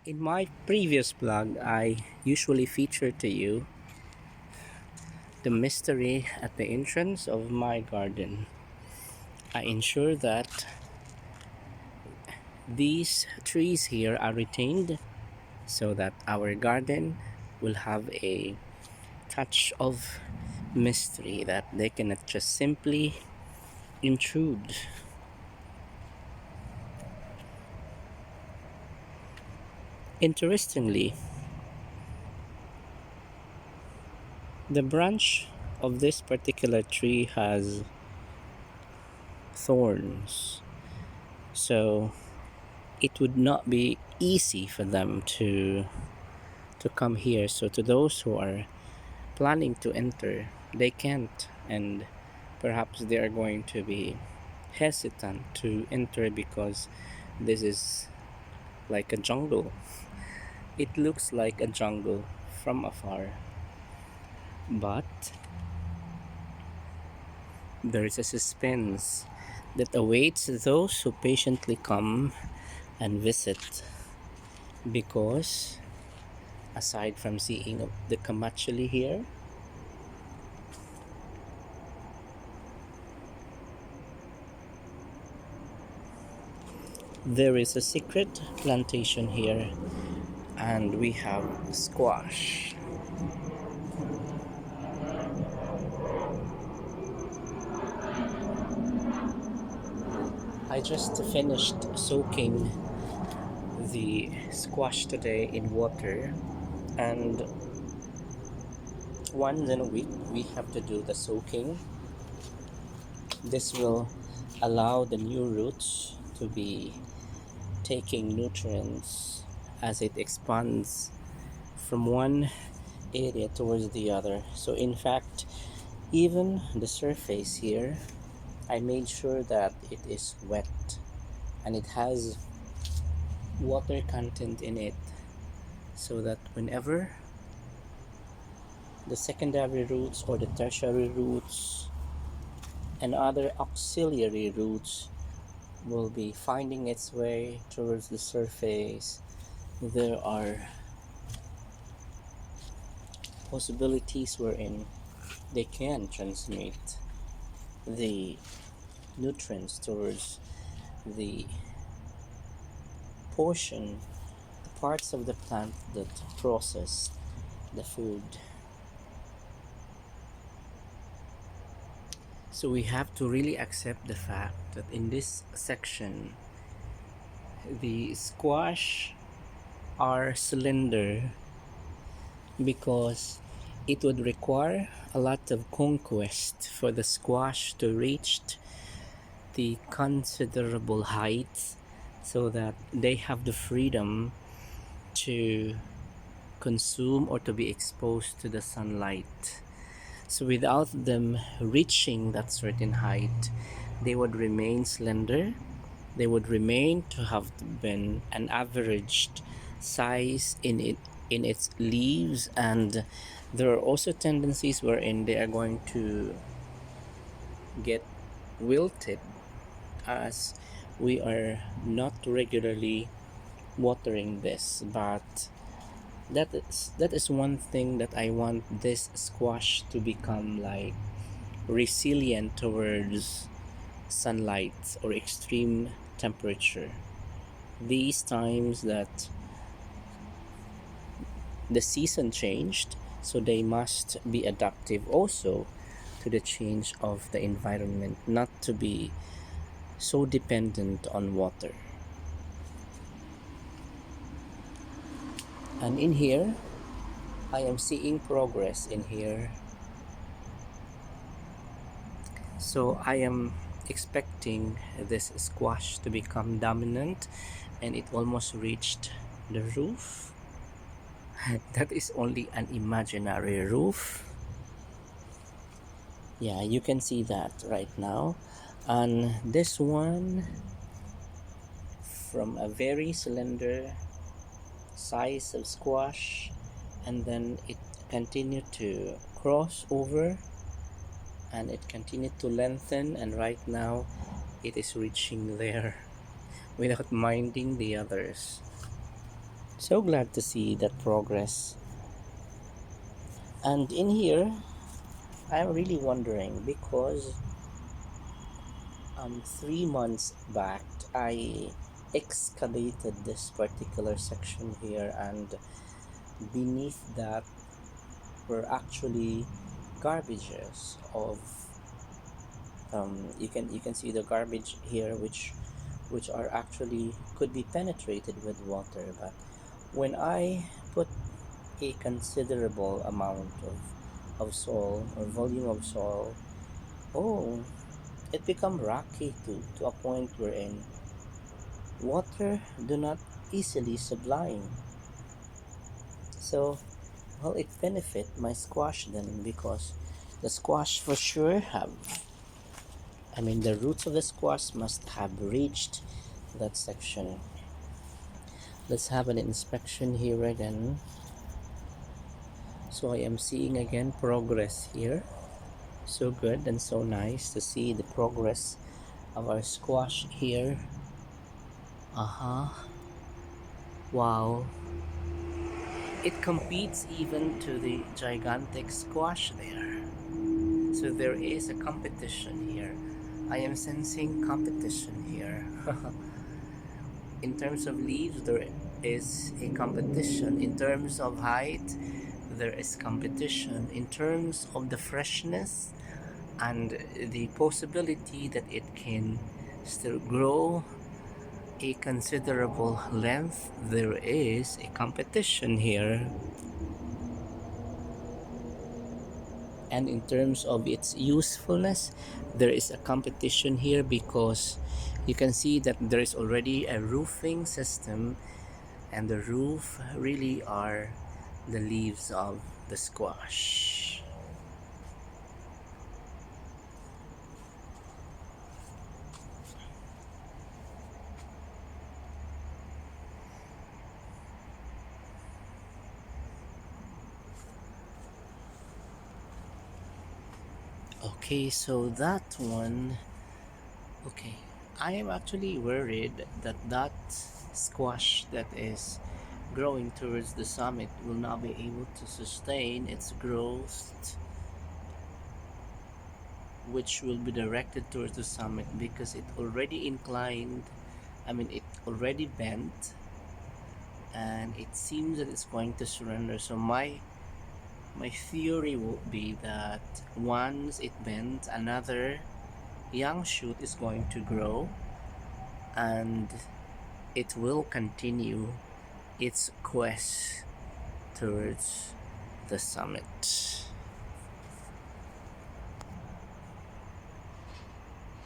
In my previous blog, I usually feature to you the mystery at the entrance of my garden. I ensure that these trees here are retained so that our garden will have a touch of mystery that they cannot just simply intrude. Interestingly, the branch of this particular tree has thorns, so it would not be easy for them to come here. So to those who are planning to enter, they can't, and perhaps they are going to be hesitant to enter because this is like a jungle. It looks like a jungle from afar, but there is a suspense that awaits those who patiently come and visit, because aside from seeing the kamachali here, there is a secret plantation here, and we have squash. I just finished soaking the squash today in water, and once in a week we have to do the soaking. This will allow the new roots to be taking nutrients as it expands from one area towards the other. So in fact, even the surface here, I made sure that it is wet and it has water content in it, so that whenever the secondary roots or the tertiary roots and other auxiliary roots will be finding its way towards the surface, there are possibilities wherein they can transmit the nutrients towards the portion, the parts of the plant that process the food. So we have to really accept the fact that in this section, the squash are slender because it would require a lot of conquest for the squash to reach the considerable heights so that they have the freedom to consume or to be exposed to the sunlight. So without them reaching that certain height, they would remain slender. They would remain to have been an averaged size in its leaves, and there are also tendencies wherein they are going to get wilted as we are not regularly watering this. But that is one thing that I want this squash to become, like, resilient towards sunlight or extreme temperature. These times that the season changed, so they must be adaptive also to the change of the environment, not to be so dependent on water. And in here, I am seeing progress in here. So I am expecting this squash to become dominant, and it almost reached the roof. That is only an imaginary roof. Yeah, you can see that right now. And this one, from a very slender size of squash, and then it continued to cross over and it continued to lengthen, and right now it is reaching there without minding the others. So glad to see that progress. And in here, I'm really wondering because 3 months back, I excavated this particular section here, and beneath that were actually garbages of you can see the garbage here, which are actually could be penetrated with water. But when I put a considerable amount of soil or volume of soil, oh, it become rocky to a point wherein water do not easily sublime. So, well, it benefit my squash then, because the squash for sure have, I mean, the roots of the squash must have reached that section. Let's have an inspection here again. So I am seeing again progress here. So good and so nice to see the progress of our squash here. Uh-huh. Wow. It competes even to the gigantic squash there. So there is a competition here. I am sensing competition here. In terms of leaves, there is a competition. In terms of height, there is competition. In terms of the freshness and the possibility that it can still grow a considerable length, there is a competition here. And in terms of its usefulness, there is a competition here, because you can see that there is already a roofing system, and the roof really are the leaves of the squash. Okay, so that one, okay, I am actually worried that that squash that is growing towards the summit will not be able to sustain its growth, which will be directed towards the summit, because it already inclined, I mean, it already bent, and it seems that it's going to surrender. So my theory would be that once it bends, another young shoot is going to grow, and it will continue its quest towards the summit.